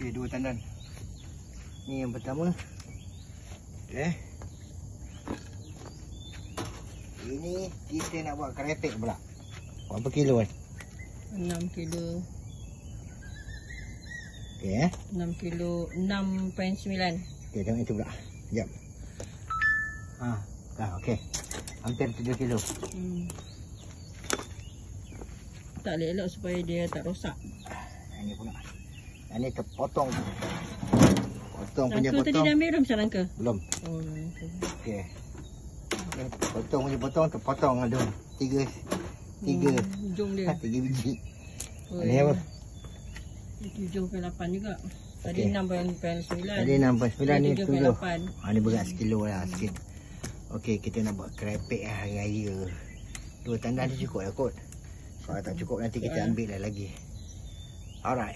Okey, 2 tandan. Ni yang pertama. Okey. Ini kita nak buat kerepek pula. Berapa kilo kan? 6 kilo. Okey 6 kilo, 6.9. Okey, tengok itu pula. Sekejap. Okey. Hampir 7 kilo. Tak elok supaya dia tak rosak. Ini pula. Ini terpotong. Potong Nangka punya potong. tadi dah ambil dah macam nangka? Belum. Oh, nangka. Okey. Potong punya potong, terpotong ada. 3 Hujung dia. 3 biji. Oh, Ini apa? 7.8 juga. Tadi Okey. 6.9. Tadi 6.9 ni 7. 7.8. Ni berat sekilo lah sikit. Okey, kita nak buat kerepek hari raya. 2 tandan tu cukup lah kot. Kalau tak cukup nanti kita ambil lagi. Alright.